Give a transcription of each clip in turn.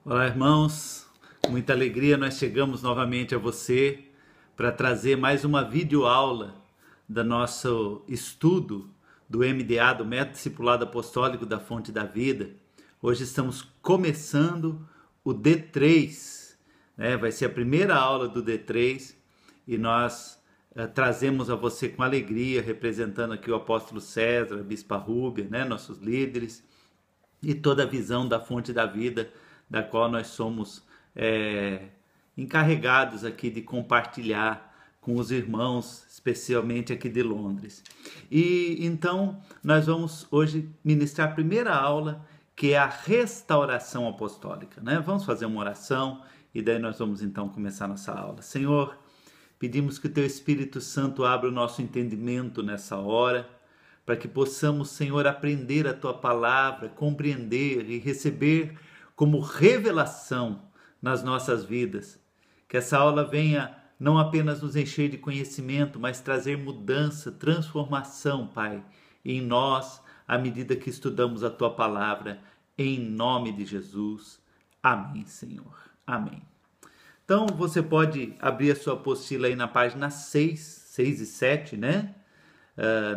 Olá, irmãos. Com muita alegria nós chegamos novamente a você para trazer mais uma videoaula do nosso estudo do MDA, do Método Discipulado Apostólico da Fonte da Vida. Hoje estamos começando o D3, né? Vai ser a primeira aula do D3 e nós trazemos a você com alegria, representando aqui o apóstolo César, a bispa Rúbia, né? Nossos líderes, e toda a visão da Fonte da Vida, da qual nós somos encarregados aqui de compartilhar com os irmãos, especialmente aqui de Londres. E então nós vamos hoje ministrar a primeira aula, que é a restauração apostólica, né? Vamos fazer uma oração e daí nós vamos então começar nossa aula. Senhor, pedimos que o Teu Espírito Santo abra o nosso entendimento nessa hora, para que possamos, Senhor, aprender a Tua palavra, compreender e receber como revelação nas nossas vidas. Que essa aula venha não apenas nos encher de conhecimento, mas trazer mudança, transformação, Pai, em nós, à medida que estudamos a Tua palavra, em nome de Jesus. Amém, Senhor. Amém. Então, você pode abrir a sua apostila aí na página 6 e 7, né?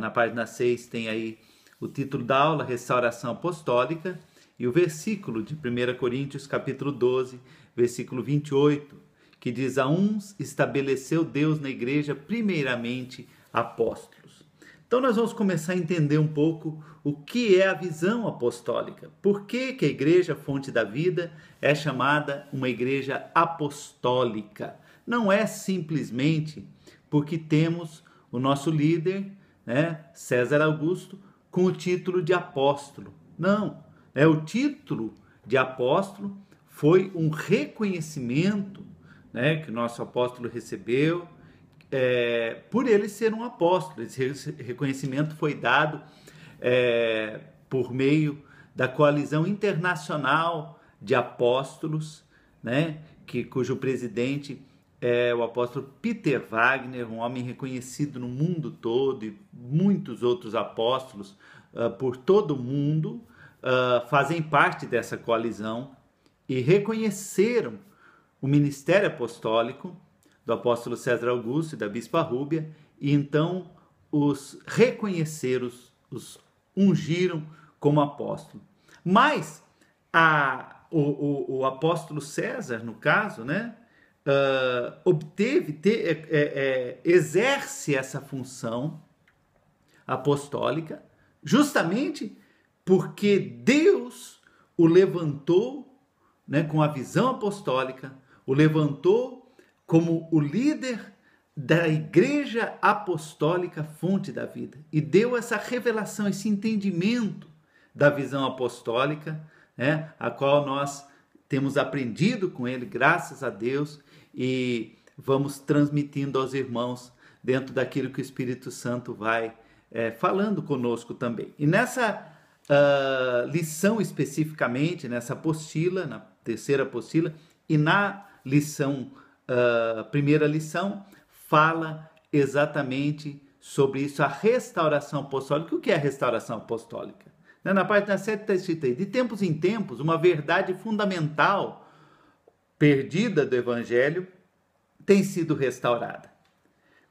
Na página 6 tem aí o título da aula, Restauração Apostólica, e o versículo de 1 Coríntios, capítulo 12, versículo 28, que diz: a uns estabeleceu Deus na igreja primeiramente apóstolos. Então nós vamos começar a entender um pouco o que é a visão apostólica. Por que que a igreja Fonte da Vida é chamada uma igreja apostólica? Não é simplesmente porque temos o nosso líder, né, César Augusto, com o título de apóstolo. Não, o título de apóstolo foi um reconhecimento, né, que o nosso apóstolo recebeu por ele ser um apóstolo. Esse reconhecimento foi dado por meio da coalizão internacional de apóstolos, né, cujo presidente é o apóstolo Peter Wagner, um homem reconhecido no mundo todo, e muitos outros apóstolos por todo o mundo fazem parte dessa coalizão e reconheceram o ministério apostólico do apóstolo César Augusto e da bispa Rúbia, e então os reconheceram, os ungiram como apóstolo. Mas o apóstolo César, no caso, né, exerce essa função apostólica justamente porque Deus o levantou, né, com a visão apostólica, o levantou como o líder da igreja apostólica Fonte da Vida, e deu essa revelação, esse entendimento da visão apostólica, né, a qual nós temos aprendido com ele, graças a Deus, e vamos transmitindo aos irmãos dentro daquilo que o Espírito Santo vai falando conosco também. E nessa lição especificamente, nessa apostila, na terceira apostila, e na lição, primeira lição, fala exatamente sobre isso, a restauração apostólica. O que é a restauração apostólica? Na página 7 está escrito aí: de tempos em tempos, uma verdade fundamental perdida do Evangelho tem sido restaurada.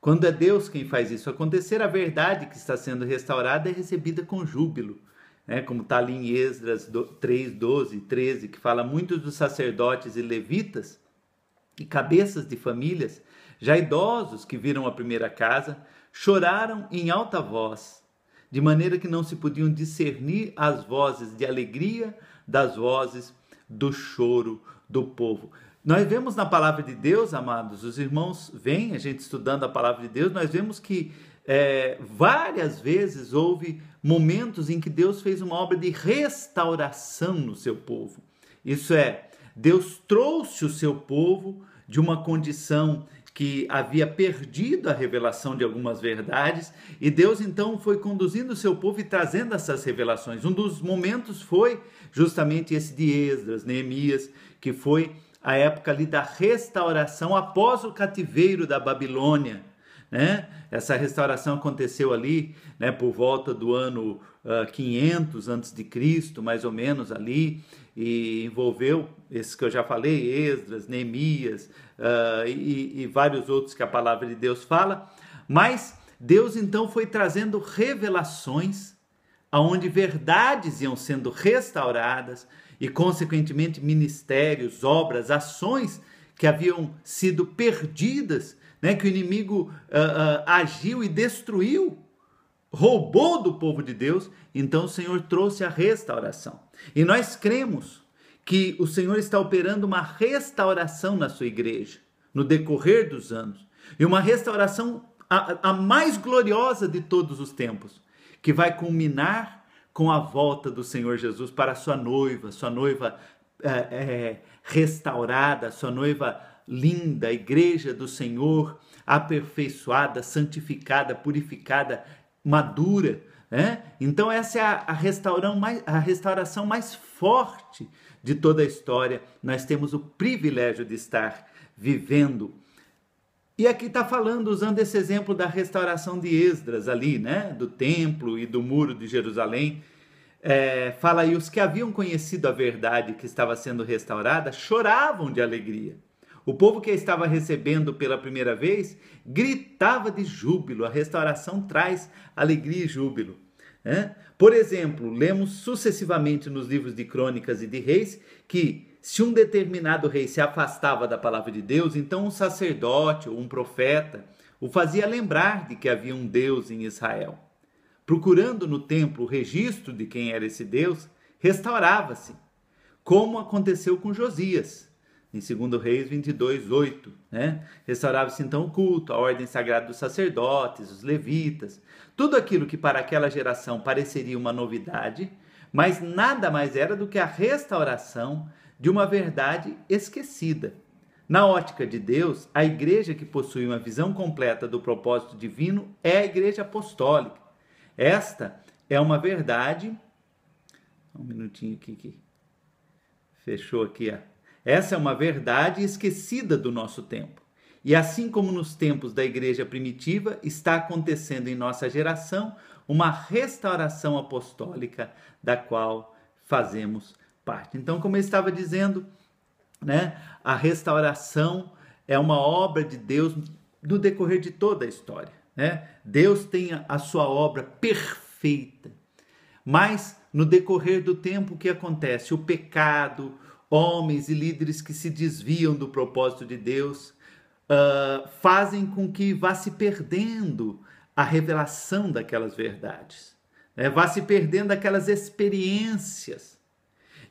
Quando é Deus quem faz isso acontecer, a verdade que está sendo restaurada é recebida com júbilo, né? Como está ali em Esdras 3, 12 e 13, que fala: muitos dos sacerdotes e levitas e cabeças de famílias, já idosos que viram a primeira casa, choraram em alta voz, de maneira que não se podiam discernir as vozes de alegria das vozes do choro do povo. Nós vemos na palavra de Deus, amados, os irmãos veem, a gente estudando a palavra de Deus, nós vemos que várias vezes houve momentos em que Deus fez uma obra de restauração no seu povo. Isso é, Deus trouxe o seu povo de uma condição que havia perdido a revelação de algumas verdades, e Deus então foi conduzindo o seu povo e trazendo essas revelações. Um dos momentos foi justamente esse de Esdras, Neemias, que foi a época ali da restauração após o cativeiro da Babilônia, né? Essa restauração aconteceu ali, né, por volta do ano 500 a.C., mais ou menos ali, e envolveu esses que eu já falei, Esdras, Neemias e vários outros que a palavra de Deus fala, mas Deus então foi trazendo revelações aonde verdades iam sendo restauradas e consequentemente ministérios, obras, ações que haviam sido perdidas, né, que o inimigo agiu e destruiu, roubou do povo de Deus. Então o Senhor trouxe a restauração. E nós cremos que o Senhor está operando uma restauração na sua igreja, no decorrer dos anos. E uma restauração a mais gloriosa de todos os tempos, que vai culminar com a volta do Senhor Jesus para a sua noiva restaurada, sua noiva linda, a igreja do Senhor, aperfeiçoada, santificada, purificada, madura, né? Então essa é a restauração mais forte de toda a história. Nós temos o privilégio de estar vivendo. E aqui está falando, usando esse exemplo da restauração de Esdras ali, né? Do templo e do muro de Jerusalém. Fala aí, os que haviam conhecido a verdade que estava sendo restaurada choravam de alegria. O povo que a estava recebendo pela primeira vez gritava de júbilo. A restauração traz alegria e júbilo, né? Por exemplo, lemos sucessivamente nos livros de Crônicas e de Reis que se um determinado rei se afastava da palavra de Deus, então um sacerdote ou um profeta o fazia lembrar de que havia um Deus em Israel. Procurando no templo o registro de quem era esse Deus, restaurava-se, como aconteceu com Josias, em 2 Reis 22:8, né? Restaurava-se então o culto, a ordem sagrada dos sacerdotes, os levitas, tudo aquilo que para aquela geração pareceria uma novidade, mas nada mais era do que a restauração de uma verdade esquecida. Na ótica de Deus, a igreja que possui uma visão completa do propósito divino é a igreja apostólica. Esta é uma verdade... Um minutinho aqui. Fechou aqui, ó. Essa é uma verdade esquecida do nosso tempo. E assim como nos tempos da igreja primitiva, está acontecendo em nossa geração uma restauração apostólica da qual fazemos parte. Então, como eu estava dizendo, né, a restauração é uma obra de Deus no decorrer de toda a história, né? Deus tem a sua obra perfeita, mas no decorrer do tempo o que acontece? O pecado, homens e líderes que se desviam do propósito de Deus, fazem com que vá se perdendo a revelação daquelas verdades, né? Vá se perdendo aquelas experiências.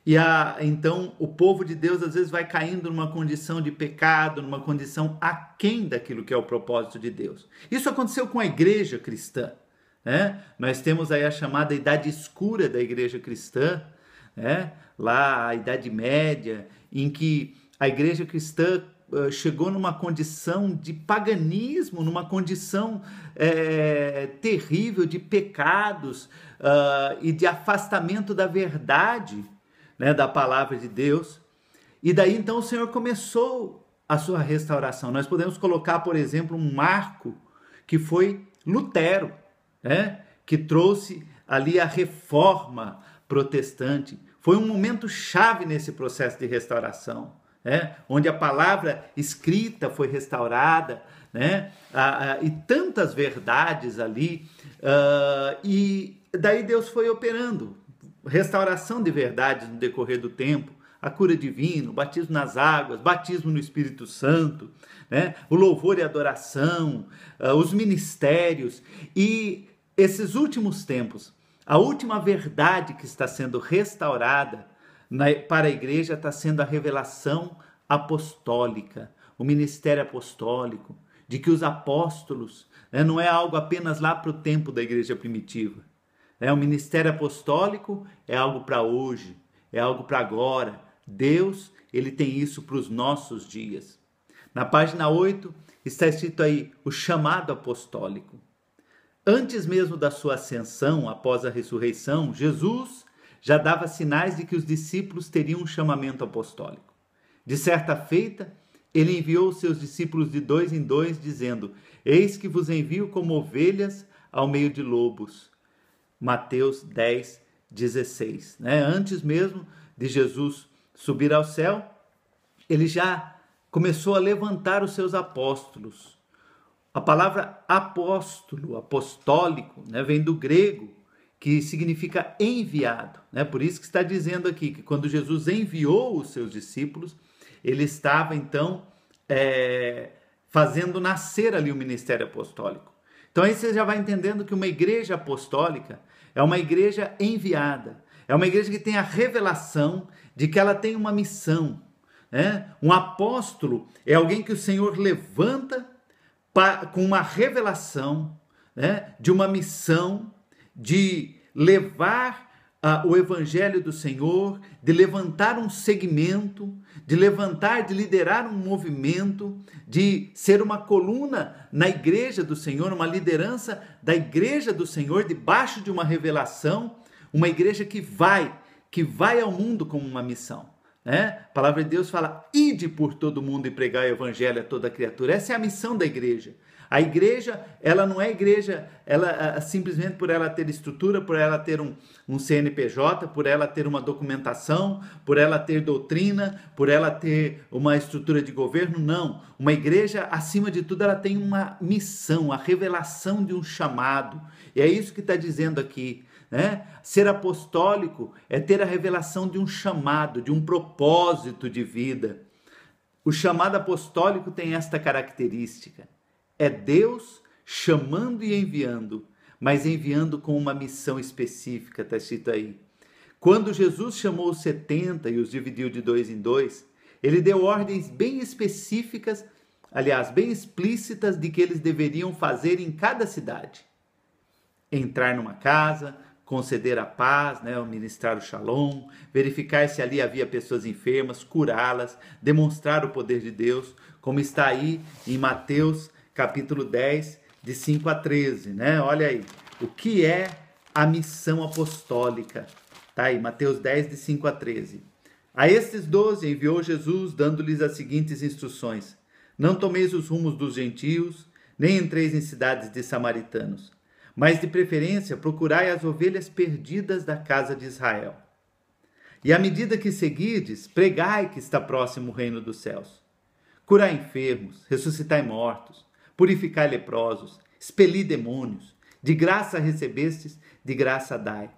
E então o povo de Deus às vezes vai caindo numa condição de pecado, numa condição aquém daquilo que é o propósito de Deus. Isso aconteceu com a igreja cristã, né? Nós temos aí a chamada Idade Escura da igreja cristã, né? Lá a Idade Média, em que a igreja cristã chegou numa condição de paganismo, numa condição terrível de pecados e de afastamento da verdade, né, da palavra de Deus. E daí então o Senhor começou a sua restauração. Nós podemos colocar, por exemplo, um marco que foi Lutero, né, que trouxe ali a reforma protestante. Foi um momento chave nesse processo de restauração, né, onde a palavra escrita foi restaurada, né, e tantas verdades ali, e daí Deus foi operando restauração de verdades no decorrer do tempo, a cura divina, o batismo nas águas, batismo no Espírito Santo, né? O louvor e adoração, os ministérios. E esses últimos tempos, a última verdade que está sendo restaurada para a igreja está sendo a revelação apostólica, o ministério apostólico, de que os apóstolos, né, não é algo apenas lá para o tempo da igreja primitiva. O ministério apostólico é algo para hoje, é algo para agora. Deus, ele tem isso para os nossos dias. Na página 8 está escrito aí o chamado apostólico. Antes mesmo da sua ascensão, após a ressurreição, Jesus já dava sinais de que os discípulos teriam um chamamento apostólico. De certa feita, ele enviou os seus discípulos de 2 em 2, dizendo: Eis que vos envio como ovelhas ao meio de lobos. Mateus 10:16, né? Antes mesmo de Jesus subir ao céu, ele já começou a levantar os seus apóstolos. A palavra apóstolo, apostólico, né, vem do grego, que significa enviado, né? Por isso que está dizendo aqui que quando Jesus enviou os seus discípulos, ele estava então fazendo nascer ali o ministério apostólico. Então aí você já vai entendendo que uma igreja apostólica é uma igreja enviada, é uma igreja que tem a revelação de que ela tem uma missão, né? Um apóstolo é alguém que o Senhor levanta com uma revelação, né, de uma missão de levar o evangelho do Senhor, de levantar um segmento, de liderar um movimento, de ser uma coluna na igreja do Senhor, uma liderança da igreja do Senhor, debaixo de uma revelação, uma igreja que vai ao mundo como uma missão. A palavra de Deus fala: ide por todo mundo e pregai o evangelho a toda criatura. Essa é a missão da igreja. A igreja, ela não é igreja, ela simplesmente por ela ter estrutura, por ela ter um CNPJ, por ela ter uma documentação, por ela ter doutrina, por ela ter uma estrutura de governo. Não. Uma igreja, acima de tudo, ela tem uma missão, a revelação de um chamado. E é isso que está dizendo aqui. Ser apostólico é ter a revelação de um chamado, de um propósito de vida. O chamado apostólico tem esta característica: é Deus chamando e enviando, mas enviando com uma missão específica, está escrito aí. Quando Jesus chamou os 70 e os dividiu de 2 em 2, ele deu ordens bem específicas, aliás, bem explícitas, de que eles deveriam fazer em cada cidade. Entrar numa casa, conceder a paz, ministrar o shalom, verificar se ali havia pessoas enfermas, curá-las, demonstrar o poder de Deus, como está aí em Mateus capítulo 10, de 5 a 13, Olha aí, o que é a missão apostólica? Tá aí, Mateus 10, de 5 a 13. A estes 12 enviou Jesus, dando-lhes as seguintes instruções: não tomeis os rumos dos gentios, nem entreis em cidades de samaritanos, mas de preferência procurai as ovelhas perdidas da casa de Israel. E à medida que seguides, pregai que está próximo o reino dos céus. Curai enfermos, ressuscitai mortos, purificai leprosos, expeli demônios. De graça recebestes, de graça dai.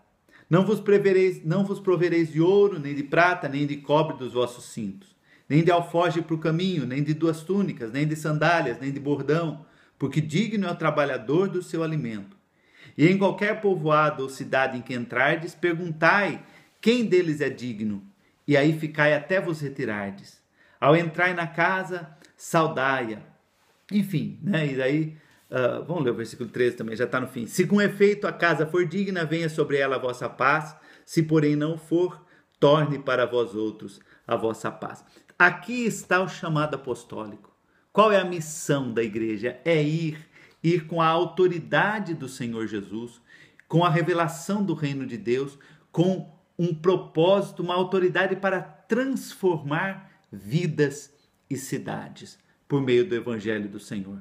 Não vos provereis de ouro, nem de prata, nem de cobre dos vossos cintos, nem de alforje para o caminho, nem de 2 túnicas, nem de sandálias, nem de bordão, porque digno é o trabalhador do seu alimento. E em qualquer povoado ou cidade em que entrardes, perguntai quem deles é digno, e aí ficai até vos retirardes. Ao entrar na casa, saudai-a. Enfim, e daí, vamos ler o versículo 13 também, já está no fim. Se com efeito a casa for digna, venha sobre ela a vossa paz, se porém não for, torne para vós outros a vossa paz. Aqui está o chamado apostólico. Qual é a missão da igreja? É ir com a autoridade do Senhor Jesus, com a revelação do reino de Deus, com um propósito, uma autoridade para transformar vidas e cidades por meio do evangelho do Senhor,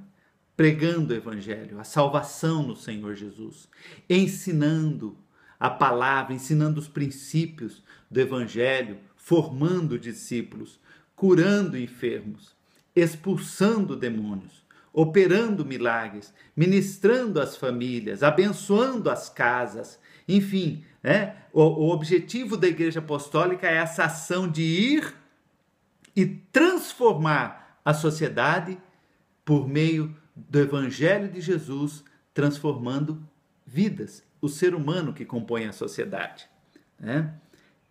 pregando o evangelho, a salvação no Senhor Jesus, ensinando a palavra, ensinando os princípios do evangelho, formando discípulos, curando enfermos, expulsando demônios, operando milagres, ministrando as famílias, abençoando as casas. Enfim, o objetivo da igreja apostólica é essa ação de ir e transformar a sociedade por meio do evangelho de Jesus, transformando vidas, o ser humano que compõe a sociedade.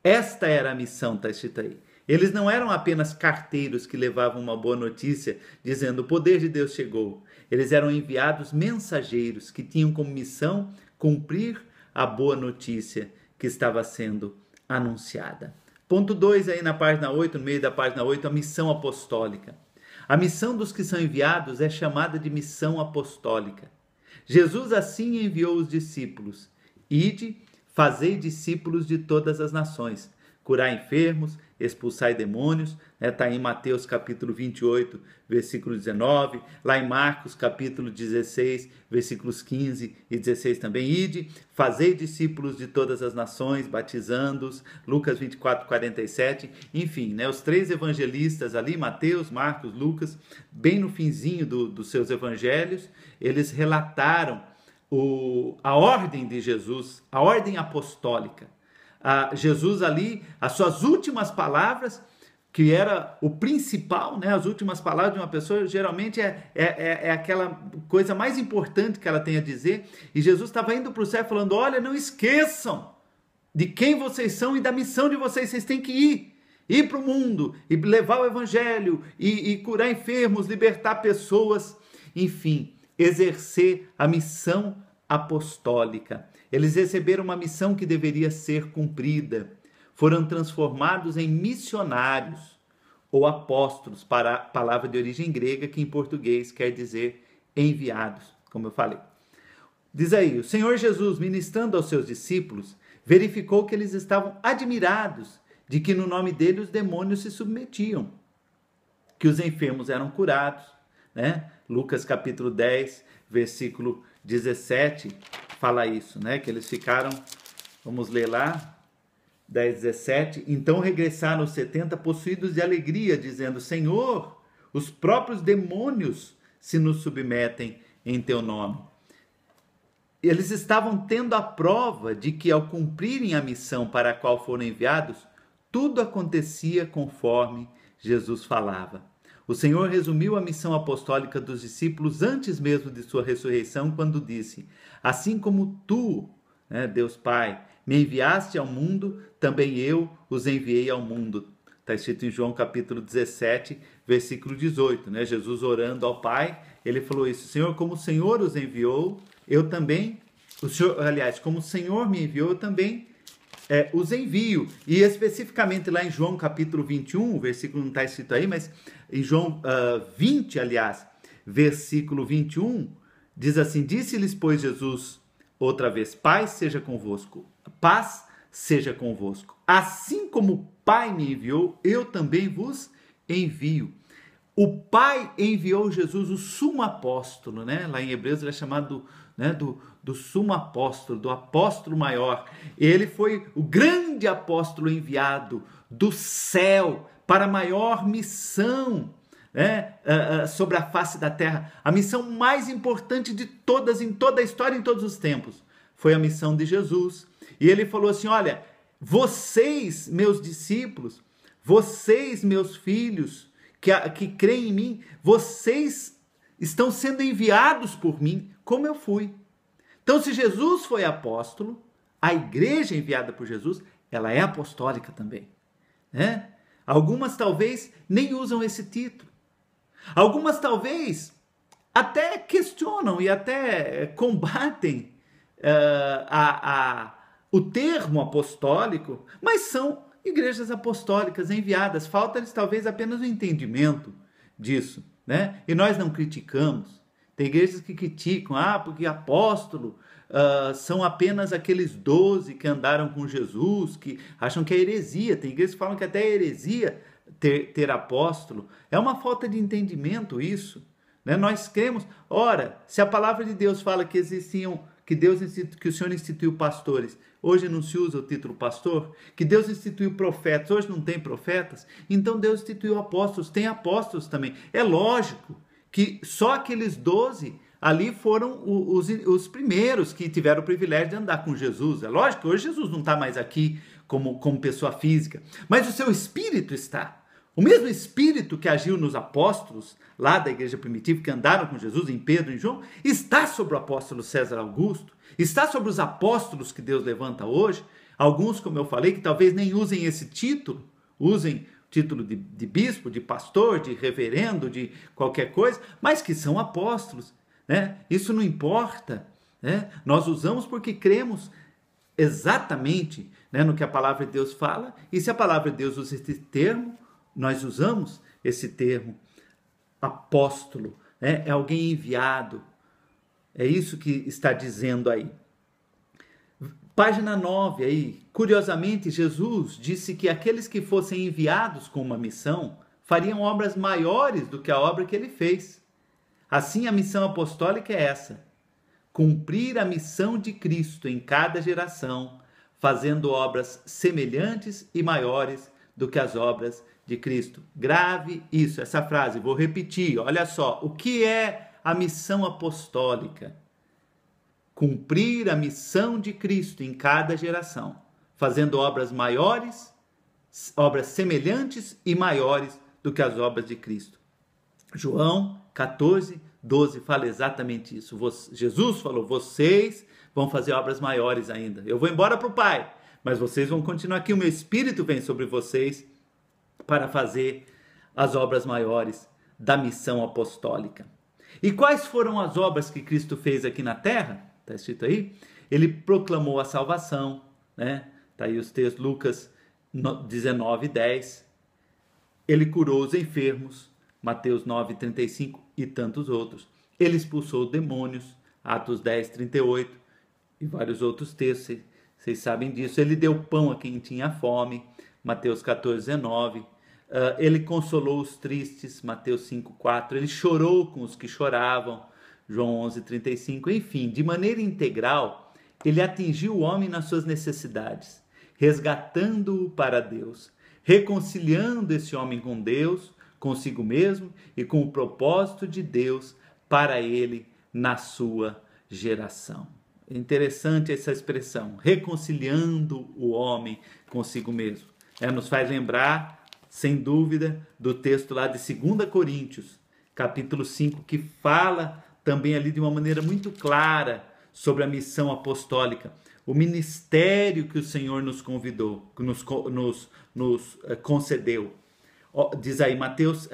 Esta era a missão, está escrito aí. Eles não eram apenas carteiros que levavam uma boa notícia dizendo: o poder de Deus chegou. Eles eram enviados mensageiros que tinham como missão cumprir a boa notícia que estava sendo anunciada. Ponto 2 aí na página 8, no meio da página 8, a missão apostólica. A missão dos que são enviados é chamada de missão apostólica. Jesus assim enviou os discípulos: ide, fazei discípulos de todas as nações, curai enfermos, expulsai demônios, está em Mateus capítulo 28, versículo 19, lá em Marcos capítulo 16, versículos 15 e 16 também, ide, fazei discípulos de todas as nações, batizando-os, Lucas 24, 47, enfim, os 3 evangelistas ali, Mateus, Marcos, Lucas, bem no finzinho dos seus evangelhos, eles relataram a ordem de Jesus, a ordem apostólica. Jesus ali, as suas últimas palavras, que era o principal, as últimas palavras de uma pessoa, geralmente é aquela coisa mais importante que ela tem a dizer, e Jesus estava indo para o céu falando, olha, não esqueçam de quem vocês são e da missão de vocês têm que ir para o mundo, e levar o evangelho, e curar enfermos, libertar pessoas, enfim, exercer a missão apostólica. Eles receberam uma missão que deveria ser cumprida. Foram transformados em missionários ou apóstolos, para a palavra de origem grega, que em português quer dizer enviados, como eu falei. Diz aí, o Senhor Jesus, ministrando aos seus discípulos, verificou que eles estavam admirados de que no nome dele os demônios se submetiam, que os enfermos eram curados, Lucas capítulo 10, versículo 17, fala isso, que eles ficaram, vamos ler lá, 10, 17, então regressaram os 70 possuídos de alegria, dizendo, Senhor, os próprios demônios se nos submetem em teu nome. Eles estavam tendo a prova de que ao cumprirem a missão para a qual foram enviados, tudo acontecia conforme Jesus falava. O Senhor resumiu a missão apostólica dos discípulos antes mesmo de sua ressurreição, quando disse, assim como tu, Deus Pai, me enviaste ao mundo, também eu os enviei ao mundo. Está escrito em João capítulo 17, versículo 18. Jesus orando ao Pai, ele falou isso, Senhor, como o Senhor os enviou, eu também, como o Senhor me enviou, eu também os envio. E especificamente lá em João capítulo 21, o versículo não está escrito aí, mas em João 20, aliás, versículo 21, diz assim, disse-lhes, pois, Jesus outra vez, paz seja convosco. Assim como o Pai me enviou, eu também vos envio. O Pai enviou Jesus, o sumo apóstolo, Lá em Hebreus ele é chamado do sumo apóstolo, do apóstolo maior. Ele foi o grande apóstolo enviado do céu para a maior missão, sobre a face da terra. A missão mais importante de todas, em toda a história, em todos os tempos, foi a missão de Jesus. E ele falou assim, olha, vocês, meus discípulos, vocês, meus filhos, que creem em mim, vocês estão sendo enviados por mim, como eu fui. Então, se Jesus foi apóstolo, a igreja enviada por Jesus, ela é apostólica também. Algumas talvez nem usam esse título. Algumas talvez até questionam e até combatem o termo apostólico, mas são igrejas apostólicas enviadas. Falta-lhes talvez apenas o entendimento disso, E nós não criticamos. Tem igrejas que criticam, porque apóstolo são apenas aqueles 12 que andaram com Jesus, que acham que é heresia. Tem igrejas que falam que até é heresia ter apóstolo. É uma falta de entendimento isso. Nós cremos, se a palavra de Deus fala que que o Senhor instituiu pastores, hoje não se usa o título pastor, que Deus instituiu profetas, hoje não tem profetas, então Deus instituiu apóstolos, tem apóstolos também. É lógico que só aqueles 12 ali foram os primeiros que tiveram o privilégio de andar com Jesus. É lógico que hoje Jesus não está mais aqui como pessoa física, mas o seu espírito está. O mesmo espírito que agiu nos apóstolos, lá da igreja primitiva, que andaram com Jesus, em Pedro e em João, está sobre o apóstolo César Augusto, está sobre os apóstolos que Deus levanta hoje, alguns, como eu falei, que talvez nem usem esse título, usem título de bispo, de pastor, de reverendo, de qualquer coisa, mas que são apóstolos, Isso não importa, Nós usamos porque cremos exatamente no que a palavra de Deus fala, e se a palavra de Deus usa esse termo, nós usamos esse termo apóstolo, é alguém enviado. É isso que está dizendo aí. Página 9 aí, curiosamente, Jesus disse que aqueles que fossem enviados com uma missão fariam obras maiores do que a obra que ele fez. Assim, a missão apostólica é essa: cumprir a missão de Cristo em cada geração, fazendo obras semelhantes e maiores do que as obras de Cristo. Grave isso, essa frase, vou repetir, olha só, o que é a missão apostólica? Cumprir a missão de Cristo em cada geração, fazendo obras maiores, obras semelhantes e maiores do que as obras de Cristo. João 14, 12 fala exatamente isso. Jesus falou, vocês vão fazer obras maiores ainda. Eu vou embora para o Pai, mas vocês vão continuar aqui. O meu Espírito vem sobre vocês para fazer as obras maiores da missão apostólica. E quais foram as obras que Cristo fez aqui na terra? Está escrito aí? Ele proclamou a salvação, né? Está aí os textos, Lucas 19, 10. Ele curou os enfermos, Mateus 9, 35 e tantos outros. Ele expulsou demônios, Atos 10, 38 e vários outros textos, vocês sabem disso. Ele deu pão a quem tinha fome, Mateus 14, 19. Ele consolou os tristes, Mateus 5, 4. Ele chorou com os que choravam, João 11, 35. Enfim, de maneira integral, ele atingiu o homem nas suas necessidades, resgatando-o para Deus, reconciliando esse homem com Deus, consigo mesmo e com o propósito de Deus para ele na sua geração. É interessante essa expressão, reconciliando o homem consigo mesmo. Nos faz lembrar, sem dúvida, do texto lá de 2 Coríntios, capítulo 5, que fala também ali de uma maneira muito clara sobre a missão apostólica, o ministério que o Senhor nos convidou, que nos concedeu. Diz aí, 2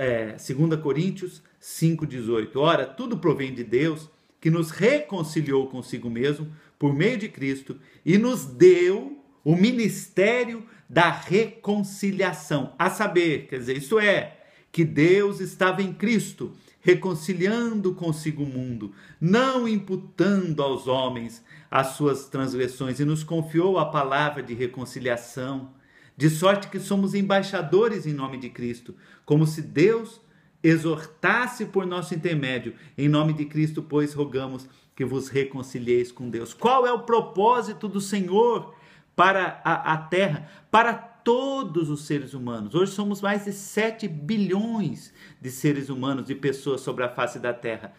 Coríntios 5,18. Ora, tudo provém de Deus, que nos reconciliou consigo mesmo por meio de Cristo e nos deu o ministério da reconciliação. A saber, quer dizer, isto é, que Deus estava em Cristo, reconciliando consigo o mundo, não imputando aos homens as suas transgressões, e nos confiou a palavra de reconciliação, de sorte que somos embaixadores em nome de Cristo, como se Deus exortasse por nosso intermédio. Em nome de Cristo, pois, rogamos que vos reconcilieis com Deus. Qual é o propósito do Senhor para a terra, para todos os seres humanos? Hoje somos mais de 7 bilhões de seres humanos, de pessoas sobre a face da terra.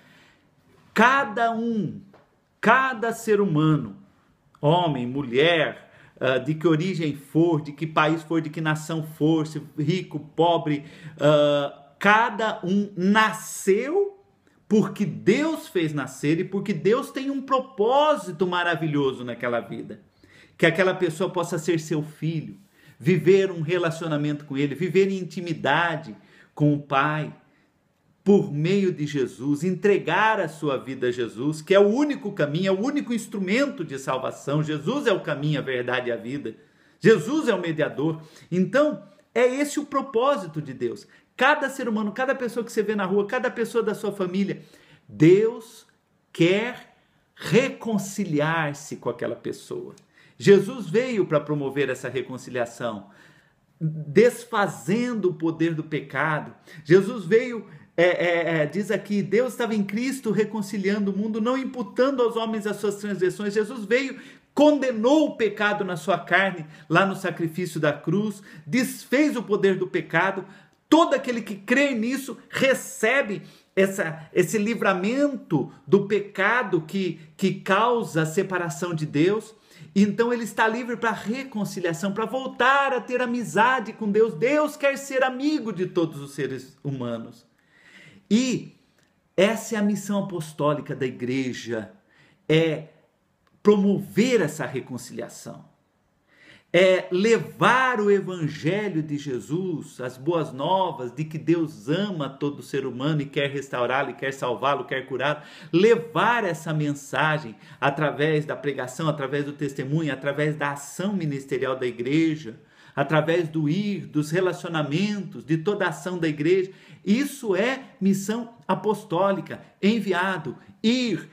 Cada ser humano, homem, mulher, de que origem for, de que país for, de que nação for, se rico, pobre, cada um nasceu porque Deus fez nascer e porque Deus tem um propósito maravilhoso naquela vida. Que aquela pessoa possa ser seu filho, viver um relacionamento com ele, viver em intimidade com o Pai, por meio de Jesus, entregar a sua vida a Jesus, que é o único caminho, é o único instrumento de salvação. Jesus é o caminho, a verdade e a vida. Jesus é o mediador. Então, é esse o propósito de Deus. Cada ser humano, cada pessoa que você vê na rua, cada pessoa da sua família, Deus quer reconciliar-se com aquela pessoa. Jesus veio para promover essa reconciliação, desfazendo o poder do pecado. Jesus veio, diz aqui, Deus estava em Cristo reconciliando o mundo, não imputando aos homens as suas transgressões. Jesus veio, condenou o pecado na sua carne, lá no sacrifício da cruz, desfez o poder do pecado. Todo aquele que crê nisso recebe esse livramento do pecado que causa a separação de Deus. Então ele está livre para reconciliação, para voltar a ter amizade com Deus. Deus quer ser amigo de todos os seres humanos. E essa é a missão apostólica da igreja, é promover essa reconciliação, é levar o evangelho de Jesus, as boas novas de que Deus ama todo ser humano e quer restaurá-lo, e quer salvá-lo, quer curá-lo, levar essa mensagem através da pregação, através do testemunho, através da ação ministerial da igreja, através do ir, dos relacionamentos, de toda a ação da igreja. Isso é missão apostólica, enviado, ir,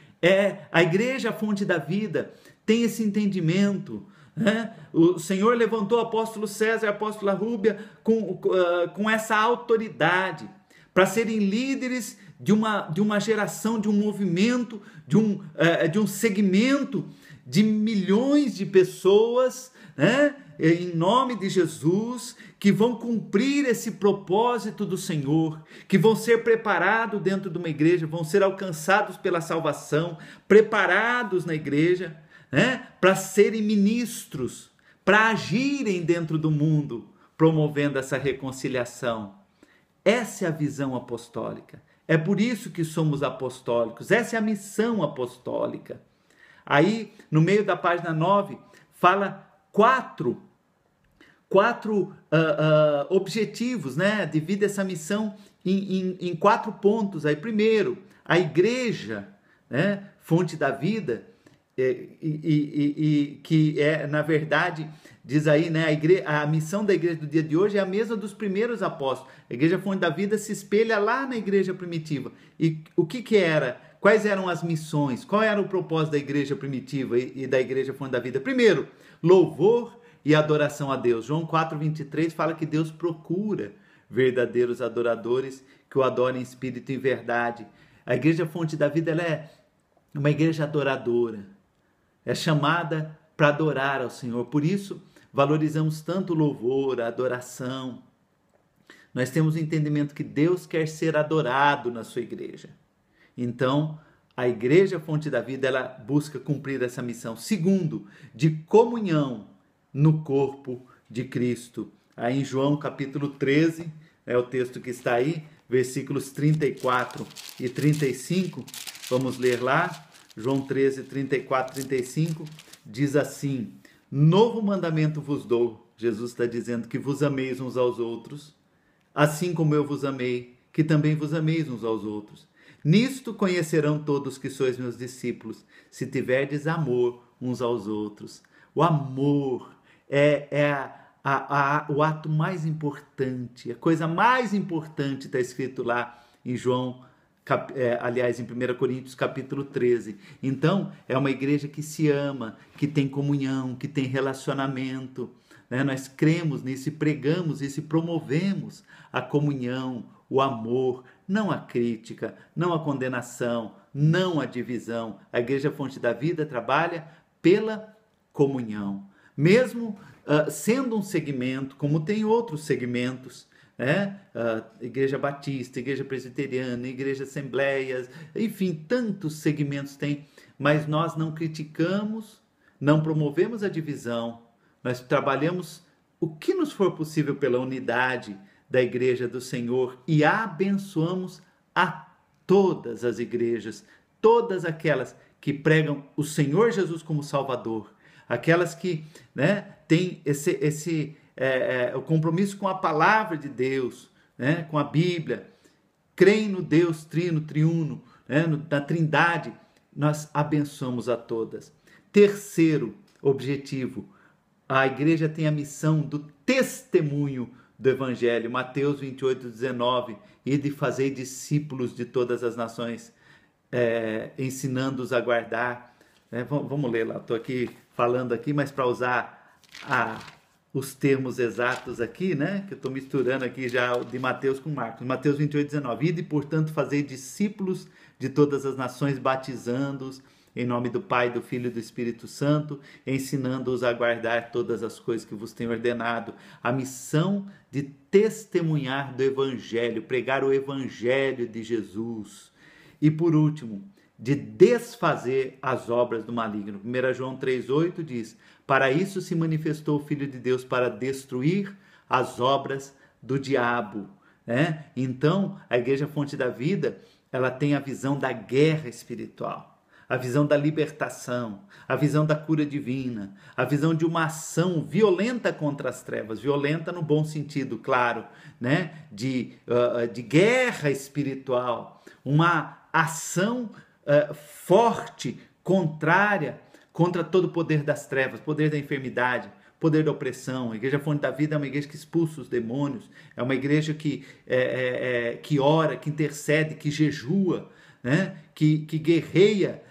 a igreja a fonte da vida, tem esse entendimento, né? O Senhor levantou o apóstolo César e a apóstola Rúbia com essa autoridade para serem líderes de uma geração, de um movimento, de um segmento de milhões de pessoas, né? Em nome de Jesus, que vão cumprir esse propósito do Senhor, que vão ser preparados dentro de uma igreja, vão ser alcançados pela salvação, preparados na igreja, né? Para serem ministros, para agirem dentro do mundo, promovendo essa reconciliação. Essa é a visão apostólica. É por isso que somos apostólicos. Essa é a missão apostólica. Aí, no meio da página 9, fala quatro objetivos, né? Divide essa missão em 4 pontos. Aí, primeiro, a igreja, né? Fonte da vida, que é, na verdade, diz aí, né? A missão da igreja do dia de hoje é a mesma dos primeiros apóstolos. A igreja fonte da vida se espelha lá na igreja primitiva. E o que era? Quais eram as missões? Qual era o propósito da igreja primitiva e da igreja fonte da vida? Primeiro, louvor e adoração a Deus. João 4:23 fala que Deus procura verdadeiros adoradores que o adorem em espírito e em verdade. A igreja fonte da vida, ela é uma igreja adoradora. É chamada para adorar ao Senhor. Por isso, valorizamos tanto o louvor, a adoração. Nós temos o entendimento que Deus quer ser adorado na sua igreja. Então, a igreja fonte da vida, ela busca cumprir essa missão. Segundo, de comunhão no corpo de Cristo. Aí em João capítulo 13, é o texto que está aí, versículos 34 e 35, vamos ler lá. João 13, 34, 35, diz assim: novo mandamento vos dou. Jesus está dizendo que vos ameis uns aos outros, assim como eu vos amei, que também vos ameis uns aos outros. Nisto conhecerão todos que sois meus discípulos, se tiverdes amor uns aos outros. O amor é o ato mais importante, a coisa mais importante está escrito lá em João, aliás, em 1 Coríntios capítulo 13. Então, é uma igreja que se ama, que tem comunhão, que tem relacionamento, né? Nós cremos nisso e pregamos isso e promovemos a comunhão, o amor, não a crítica, não a condenação, não a divisão. A Igreja Fonte da Vida trabalha pela comunhão. Mesmo sendo um segmento, como tem outros segmentos, né? Igreja Batista, Igreja Presbiteriana, Igreja Assembleias, enfim, tantos segmentos tem, mas nós não criticamos, não promovemos a divisão, nós trabalhamos o que nos for possível pela unidade da Igreja do Senhor e abençoamos a todas as igrejas, todas aquelas que pregam o Senhor Jesus como Salvador, aquelas que, né, têm o compromisso com a palavra de Deus, né, com a Bíblia, creem no Deus Trino, Triuno, né, na Trindade, nós abençoamos a todas. Terceiro objetivo, a igreja tem a missão do testemunho do Evangelho, Mateus 28:19, e de fazer discípulos de todas as nações, ensinando-os a guardar. Vamos ler lá, estou aqui falando aqui, mas para usar os termos exatos aqui, né? Que eu estou misturando aqui já de Mateus com Marcos. Mateus 28:19, ide, portanto, fazer discípulos de todas as nações, batizando-os em nome do Pai, do Filho e do Espírito Santo, ensinando-os a guardar todas as coisas que vos tenho ordenado. A missão de testemunhar do Evangelho, pregar o Evangelho de Jesus. E por último, de desfazer as obras do maligno. 1 João 3,8 diz: para isso se manifestou o Filho de Deus, para destruir as obras do diabo. Né? Então, a Igreja Fonte da Vida, ela tem a visão da guerra espiritual, a visão da libertação, a visão da cura divina, a visão de uma ação violenta contra as trevas, violenta no bom sentido, claro, né? de guerra espiritual, uma ação forte, contrária, contra todo o poder das trevas, poder da enfermidade, poder da opressão. A Igreja Fonte da Vida é uma igreja que expulsa os demônios, é uma igreja que ora, que intercede, que jejua, né? que guerreia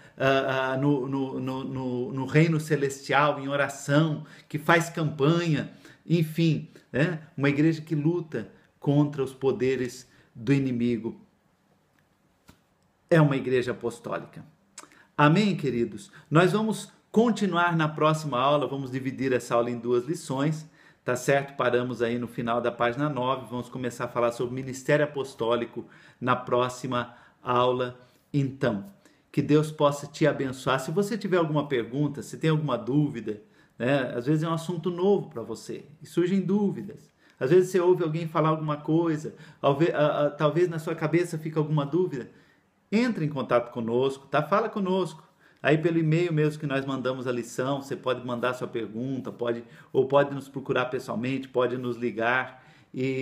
no reino celestial, em oração, que faz campanha, enfim, né? Uma igreja que luta contra os poderes do inimigo. É uma igreja apostólica. Amém, queridos? Nós vamos continuar na próxima aula, vamos dividir essa aula em 2 lições, tá certo? Paramos aí no final da página 9, vamos começar a falar sobre ministério apostólico na próxima aula. Então, que Deus possa te abençoar. Se você tiver alguma pergunta, se tem alguma dúvida, né? Às vezes é um assunto novo para você e surgem dúvidas. Às vezes você ouve alguém falar alguma coisa, talvez na sua cabeça fique alguma dúvida. Entre em contato conosco, tá? Fala conosco. Aí pelo e-mail mesmo que nós mandamos a lição, você pode mandar sua pergunta, pode nos procurar pessoalmente, pode nos ligar,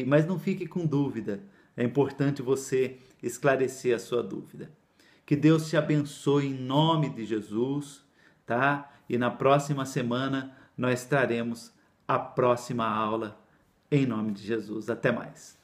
mas não fique com dúvida. É importante você esclarecer a sua dúvida. Que Deus te abençoe em nome de Jesus, tá? E na próxima semana nós traremos a próxima aula em nome de Jesus. Até mais.